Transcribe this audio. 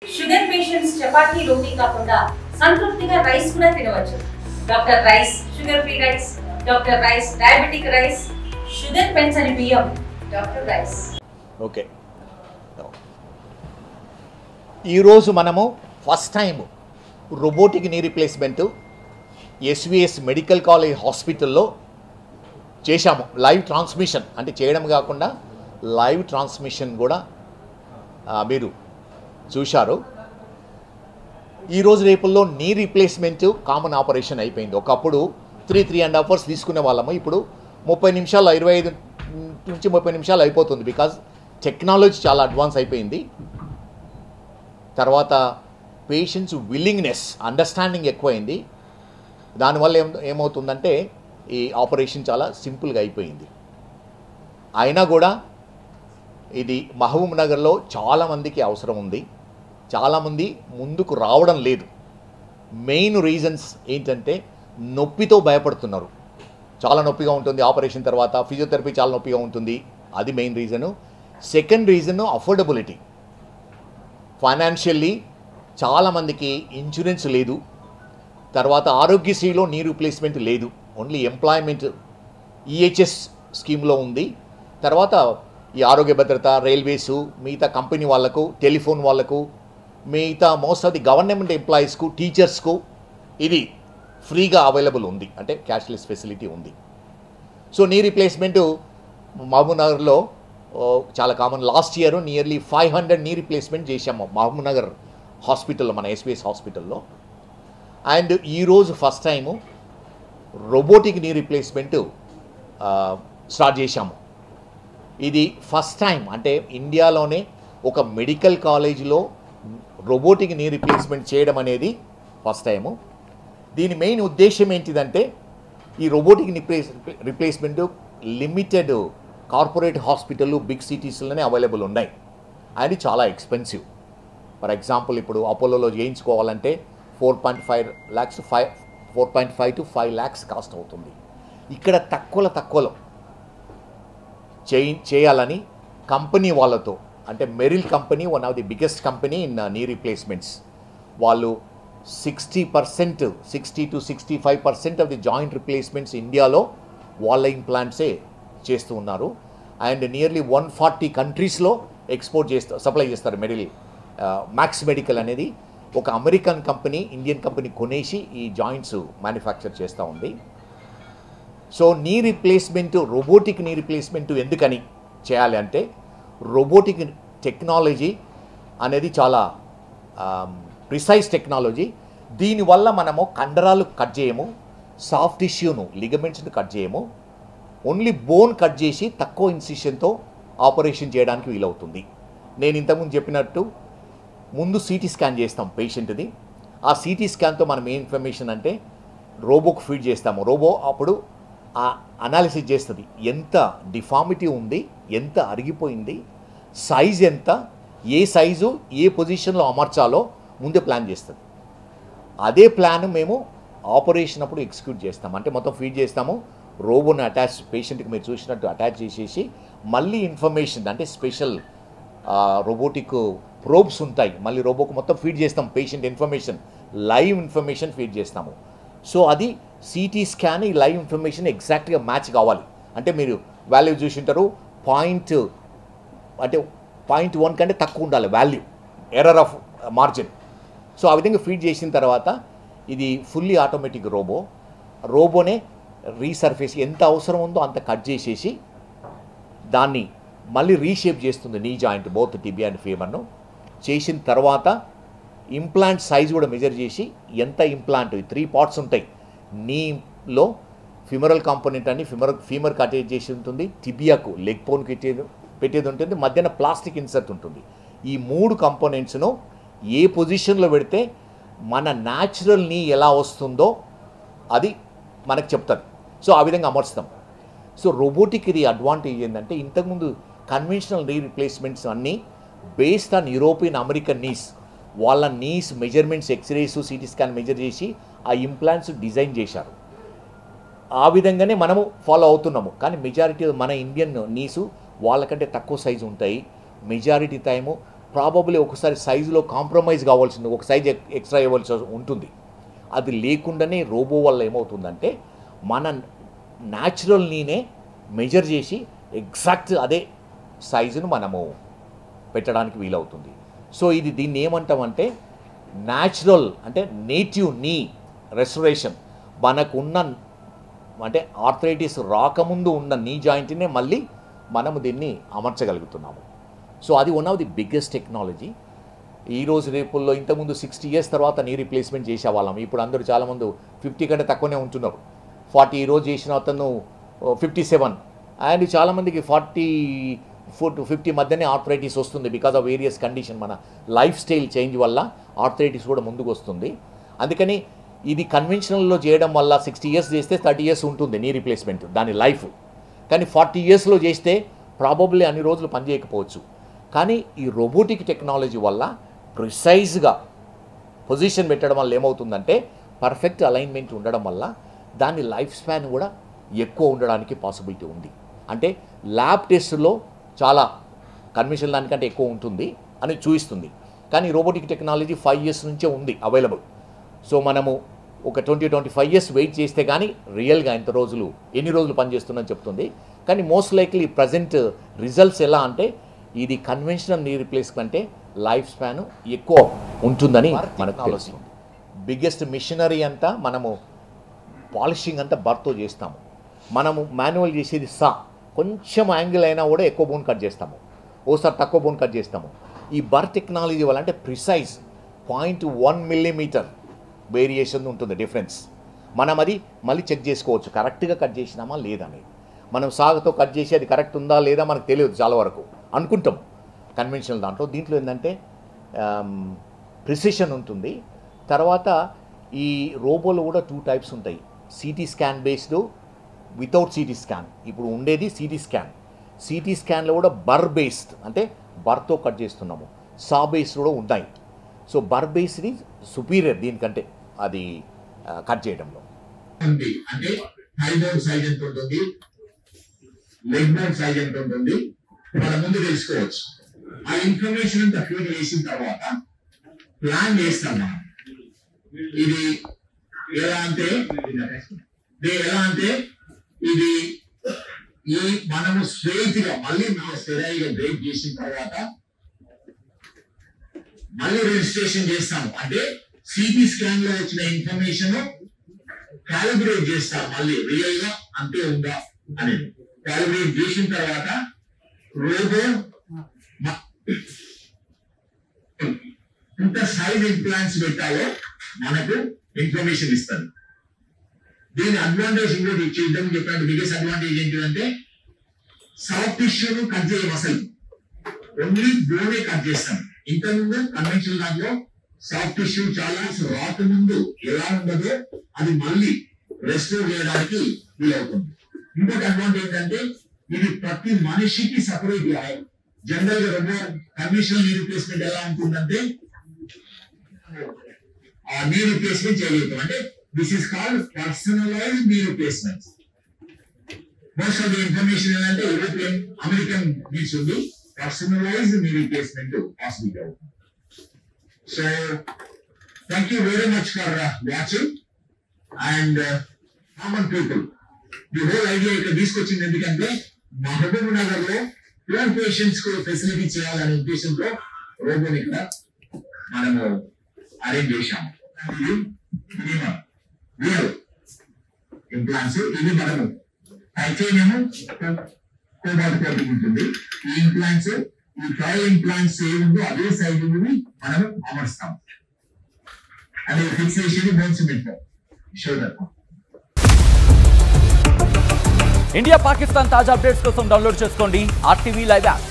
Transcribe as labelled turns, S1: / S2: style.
S1: Sugar patients chapati రోటీ కాకుండా సంతృప్తిగా rice కూడా తినవచ్చు. Doctor rice, sugar free rice, doctor rice, diabetic rice, sugar పెంచని బియ్యం, డాక్టర్ రైస్.
S2: ఓకే, ఈరోజు మనము first time robotic knee replacement SVS medical college హాస్పిటల్లో చేశాము. లైవ్ ట్రాన్స్మిషన్ అంటే చేయడం కాకుండా లైవ్ ట్రాన్స్మిషన్ కూడా మీరు చూశారు. ఈరోజు రేపుల్లో నీ రీప్లేస్మెంట్ కామన్ ఆపరేషన్ అయిపోయింది. ఒకప్పుడు 3.5 అవర్స్ తీసుకునే వాళ్ళము, ఇప్పుడు 30 నిమిషాలు 25 నుంచి 30 నిమిషాలు అయిపోతుంది. బికాజ్ టెక్నాలజీ చాలా అడ్వాన్స్ అయిపోయింది. తర్వాత పేషెంట్స్ విల్లింగ్నెస్, అండర్స్టాండింగ్ ఎక్కువైంది. దానివల్ల ఏమవుతుందంటే ఈ ఆపరేషన్ చాలా సింపుల్గా అయిపోయింది. అయినా కూడా ఇది మహబూబ్ నగర్లో చాలామందికి అవసరం ఉంది. చాలామంది ముందుకు రావడం లేదు. మెయిన్ రీజన్స్ ఏంటంటే నొప్పితో భయపడుతున్నారు. చాలా నొప్పిగా ఉంటుంది ఆపరేషన్ తర్వాత, ఫిజియోథెరపీ చాలా నొప్పిగా ఉంటుంది, అది main reason. Second reason affordability. Financially చాలామందికి ఇన్సూరెన్స్ లేదు. తర్వాత ఆరోగ్యశ్రీలో నీ రీప్లేస్మెంట్ లేదు, ఓన్లీ ఎంప్లాయ్మెంట్ ఈహెచ్ఎస్ స్కీమ్లో ఉంది. తర్వాత ఈ ఆరోగ్య భద్రత, రైల్వేసు, మిగతా కంపెనీ వాళ్ళకు, టెలిఫోన్ వాళ్ళకు, మిగతా మోస్ట్ ఆఫ్ ది గవర్నమెంట్ ఎంప్లాయీస్కు, టీచర్స్కు ఇది ఫ్రీగా అవైలబుల్ ఉంది, అంటే క్యాష్లెస్ ఫెసిలిటీ ఉంది. సో నీ రీప్లేస్మెంటు మహబూబ్ నగర్లో చాలా common. Last year nearly 500 knee replacement చేశాము మహబూబ్ నగర్ హాస్పిటల్లో, మన ఎస్విఎస్ హాస్పిటల్లో. అండ్ ఈరోజు ఫస్ట్ టైము రోబోటిక్ నీ రీప్లేస్మెంటు స్టార్ట్ చేశాము. ఇది ఫస్ట్ టైం, అంటే ఇండియాలోనే ఒక మెడికల్ కాలేజీలో రోబోటిక్ నీ రీప్లేస్మెంట్ చేయడం అనేది ఫస్ట్ టైము. దీని మెయిన్ ఉద్దేశం ఏంటిదంటే ఈ robotic replacement limited corporate hospital big సిటీస్లోనే అవైలబుల్ ఉన్నాయి. అది చాలా ఎక్స్పెన్సివ్. ఫర్ ఎగ్జాంపుల్ ఇప్పుడు అపోలోలో చేయించుకోవాలంటే 4.5 lakhs 4.5 to 5 lakhs కాస్ట్ అవుతుంది. ఇక్కడ తక్కువలో చేయాలని కంపెనీ వాళ్ళతో, అంటే Meril company one of the biggest company in knee replacements, వాళ్ళు 60 to 65% of the joint replacements ఇండియాలో వాళ్ళ ఇంప్లాంట్సే చేస్తూ ఉన్నారు. అండ్ నియర్లీ 140 కంట్రీస్లో సప్లై చేస్తారు. మ్యాక్స్ మెడికల్ అనేది ఒక అమెరికన్ కంపెనీ, ఇండియన్ కంపెనీ కొనేసి ఈ జాయింట్స్ మ్యానుఫ్యాక్చర్ చేస్తూ ఉంది. So knee replacement, robotic knee replacement ఎందుకని చేయాలి అంటే, రోబోటిక్ టెక్నాలజీ అనేది చాలా ప్రిసైజ్ టెక్నాలజీ. దీనివల్ల మనము కండరాలు కట్ చేయము, సాఫ్ట్ టిష్యూను, లిగమెంట్స్ను కట్ చేయము, ఓన్లీ బోన్ కట్ చేసి తక్కువ ఇన్సిషన్తో ఆపరేషన్ చేయడానికి వీలవుతుంది. నేను ఇంతకుముందు చెప్పినట్టు ముందు సిటీ స్కాన్ చేస్తాం పేషెంట్ది. ఆ సిటీ స్కాన్తో మనం ఏ ఇన్ఫర్మేషన్ అంటే రోబోకు ఫీడ్ చేస్తాము. రోబో అప్పుడు ఆ అనాలిసిస్ చేస్తుంది, ఎంత డిఫార్మిటీ ఉంది, ఎంత అరిగిపోయింది, సైజ్ ఎంత, ఏ సైజు ఏ పొజిషన్లో అమర్చాలో ముందే ప్లాన్ చేస్తుంది. అదే ప్లాన్ మేము ఆపరేషన్ అప్పుడు ఎగ్జిక్యూట్ చేస్తాం. అంటే మొత్తం ఫీడ్ చేస్తాము, రోబోని అటాచ్, పేషెంట్కి మీరు చూసినట్టు అటాచ్ చేసేసి మళ్ళీ ఇన్ఫర్మేషన్, అంటే స్పెషల్ రోబోటిక్ ప్రోబ్స్ ఉంటాయి, మళ్ళీ రోబోకు మొత్తం ఫీడ్ చేస్తాం. Patient information, live information feed చేస్తాము. సో అది సిటీ స్కాన్, ఈ లైవ్ ఇన్ఫర్మేషన్ ఎగ్జాక్ట్గా మ్యాచ్ కావాలి. అంటే మీరు వాల్యూ చూసింటారు, 0.1 కంటే తక్కువ ఉండాలి value, error of margin. So ఆ విధంగా ఫీడ్ చేసిన తర్వాత ఇది ఫుల్లీ ఆటోమేటిక్ రోబోనే రీసర్ఫేస్ ఎంత అవసరం ఉందో అంత కట్ చేసేసి దాన్ని మళ్ళీ రీషేప్ చేస్తుంది. Knee joint, both tibia and ఫీమర్ను చేసిన తర్వాత ఇంప్లాంట్ సైజ్ కూడా మెజర్ చేసి ఎంత ఇంప్లాంట్, 3 parts ఉంటాయి. నీలో ఫిమరల్ కాంపోనెంట్ అని ఫీమర్ అటాచ్ చేసి ఉంటుంది, టిబియాకు లెగ్ బోన్కి పెట్టేది ఉంటుంది, మధ్యన ప్లాస్టిక్ ఇన్సర్ట్ ఉంటుంది. ఈ 3 కంపోనెంట్స్ను ఏ పొజిషన్లో పెడితే మన న్యాచురల్ నీ ఎలా వస్తుందో అది మనకు చెప్తారు. సో ఆ విధంగా అమర్చుతాం. సో రోబోటిక్ ఇది అడ్వాంటేజ్ ఏంటంటే, ఇంతకుముందు కన్వెన్షనల్ నీ రీప్లేస్మెంట్స్ అన్నీ based on European, American knees, వాళ్ళ knees measurements, X rays, CT scan measure చేసి ఆ ఇంప్లాంట్స్ డిజైన్ చేశారు. ఆ విధంగానే మనము ఫాలో అవుతున్నాము. కానీ మెజారిటీ మన ఇండియన్ నీసు వాళ్ళకంటే తక్కువ సైజు ఉంటాయి. మెజారిటీ టైము ప్రాబబ్లీ ఒకసారి సైజులో కాంప్రమైజ్ కావాల్సింది, ఒక సైజ్ ఎక్స్ట్రా ఇవ్వాల్సి ఉంటుంది. అది లేకుండానే రోబో వల్ల ఏమవుతుందంటే మన న్యాచురల్ నీనే మెజర్ చేసి ఎగ్జాక్ట్ అదే సైజును మనము పెట్టడానికి వీలవుతుంది. సో దీన్ని ఏమంటామంటే న్యాచురల్ అంటే నేటివ్ నీ రెస్టరేషన్. మనకున్న అంటే ఆర్థరైటిస్ రాకముందు ఉన్న నీ జాయింట్నే మళ్ళీ మనము దీన్ని అమర్చగలుగుతున్నాము. సో అది one of the biggest technology. ఈరోజు రేపుల్లో ఇంతకుముందు 60 years తర్వాత నీ రీప్లేస్మెంట్ చేసేవాళ్ళం. ఇప్పుడు అందరూ చాలామంది 50 కంటే తక్కువనే ఉంటున్నారు. 40 ఈరోజు చేసిన అతను 57, అండ్ చాలామందికి 44 to 50 మధ్యనే ఆర్థరైటిస్ వస్తుంది బికాజ్ ఆఫ్ వేరియస్ కండిషన్. మన లైఫ్ స్టైల్ చేంజ్ వల్ల ఆర్థరైటిస్ కూడా ముందుకు వస్తుంది. అందుకని ఇది కన్వెన్షనల్లో చేయడం వల్ల 60 years చేస్తే 30 years ఉంటుంది నీ రీప్లేస్మెంట్ దాని లైఫ్. కానీ 40 yearsలో చేస్తే ప్రాబబ్లీ అన్ని రోజులు పనిచేయకపోవచ్చు. కానీ ఈ రోబోటిక్ టెక్నాలజీ వల్ల ప్రిసైజ్గా పొజిషన్ పెట్టడం వల్ల ఏమవుతుందంటే పర్ఫెక్ట్ అలైన్మెంట్ ఉండడం వల్ల దాని లైఫ్ స్పాన్ కూడా ఎక్కువ ఉండడానికి పాసిబిలిటీ ఉంది. అంటే ల్యాబ్ టెస్ట్లో చాలా కన్వెన్షనల్ దానికంటే ఎక్కువ ఉంటుంది అని చూపిస్తుంది. కానీ రోబోటిక్ టెక్నాలజీ 5 years నుంచే ఉంది అవైలబుల్. సో మనము ఒక 20-25 years వెయిట్ చేస్తే కానీ రియల్గా ఎన్ని రోజులు పనిచేస్తుందని చెప్తుంది. కానీ మోస్ట్ లైక్లీ ప్రజెంట్ రిజల్ట్స్ ఎలా అంటే ఇది కన్వెన్షనల్ నీ రీప్లేస్ కంటే లైఫ్ స్పాన్ ఎక్కువ ఉంటుందని మనకు తెలుస్తుంది. బిగ్గెస్ట్ మిషనరీ అంతా మనము పాలిషింగ్ అంతా బర్తో చేస్తాము. మనము మాన్యువల్ చేసేది కొంచెం యాంగిల్ అయినా కూడా ఎక్కువ బోన్ కట్ చేస్తాము, ఓసారి తక్కువ బోన్ కట్ చేస్తాము. ఈ బర్ టెక్నాలజీ వల్ల అంటే ప్రిసైజ్ 0.1 millimeter వేరియేషన్ ఉంటుంది డిఫరెన్స్. మనం అది మళ్ళీ చెక్ చేసుకోవచ్చు కరెక్ట్గా కట్ చేసినామా లేదని. మనం సాగుతో కట్ చేసి అది కరెక్ట్ ఉందా లేదా మనకు తెలియదు, చాలా వరకు అనుకుంటాం కన్వెన్షనల్ దాంట్లో. దీంట్లో ఏంటంటే ప్రిసిషన్ ఉంటుంది. తర్వాత ఈ రోబోలో కూడా 2 types ఉంటాయి, CT scan based, without CT scan. ఇప్పుడు ఉండేది సిటీ స్కాన్. సిటీ స్కాన్లో కూడా బర్ బేస్డ్ అంటే బర్తో కట్ చేస్తున్నాము, బేస్డ్ కూడా ఉన్నాయి. సో బర్ బేస్డ్ సుపీరియర్ దీనికంటే అది కట్ చేయడంలో.
S3: అంటే థైరాయిడ్ సైజ్ ఎంత ఉంటుంది, లెగ్ బోన్ సైజ్ ఎంత ఉంటుంది మన ముందు తెలుసుకోవచ్చు. ఆ ఇన్ఫర్మేషన్ అంతా ఫీడ్ చేసిన తర్వాత ప్లాన్ చేస్తాం మనం. ఇది ఎలా అంటే ఇది ఈ మనము స్ట్రైట్ గా మళ్ళీ మన స్టెరాయిడ్ గా బ్రేక్ చేసిన తర్వాత మళ్ళీ రిజిస్ట్రేషన్ చేస్తాము. అంటే సిటీ స్కాన్ లో వచ్చిన ఇన్ఫర్మేషన్ క్యాలిబ్రేట్ చేస్తాం, మళ్ళీ రియల్ గా అంతే ఉందా అనేది క్యాలిబ్రేట్ చేసిన తర్వాత రోబో ఇంత సైజ్ ఇంప్లాంట్స్ పెట్టాలో మనకు ఇన్ఫర్మేషన్ ఇస్తుంది. దీని అడ్వాంటేజ్ ఇంకోటి చూద్దాం చెప్పినట్టు బిగ్గెస్ట్ అడ్వాంటేజ్ ఏంటంటే సాఫ్ట్ టిష్యూను కట్ చేయం, అసలు ఓన్లీ బోనే కట్ చేస్తాం. ఇంతకుముందు కన్వెన్షనల్ దాంట్లో సాఫ్ట్ టిష్యూ చాలా రాకముందు ఎలా ఉండదో అది మళ్ళీ రెస్టోర్ చేయడానికి వీలవుతుంది. ఇంకొక అడ్వాంటేజ్ ఏంటంటే ఇది ప్రతి మనిషికి సపరేట్ గా జనరల్ గా కన్వెన్షనల్ నీ రీప్లేస్మెంట్ ఎలా ఉంటుందంటే ఆ నీ రీప్లేస్మెంట్ చేయగలుగుతాం. అంటే this is called personalised knee replacement. Most of the information ఏంటంటే యూరోపియన్ అమెరికన్ నీడ్స్ ఉంది, పర్సనలైజ్డ్ నీ రీప్లేస్మెంట్ పాసిబుల్ అవుతుంది. So thank you very much for watching. And common people the whole idea ఇక్కడ తీసుకొచ్చింది ఎందుకంటే మహబూబ్ నగర్ లో pure patients కు facility చేయాలనే ఉద్దేశంతో రోబోని ఇక్కడ మనము అరేంజ్ చేశాము. ఇంప్లాంట్స్ ఇది మనము టైటానియం కోబాల్ట్ కోటింగ్ ఉంటుంది. ఈ ఇంప్లాంట్స్ ఈ ట్రయల్ ఇంప్లాంట్స్ ఏముందో అదే సైజ్ మనము అమర్స్తాం. అది ఫిక్స్ చేసేది బోన్స్ పెట్టాం షోల్డర్.
S4: ఇండియా పాకిస్తాన్ తాజా అప్డేట్స్ కోసం డౌన్లోడ్ చేసుకోండి RTV లైవ్ యాప్.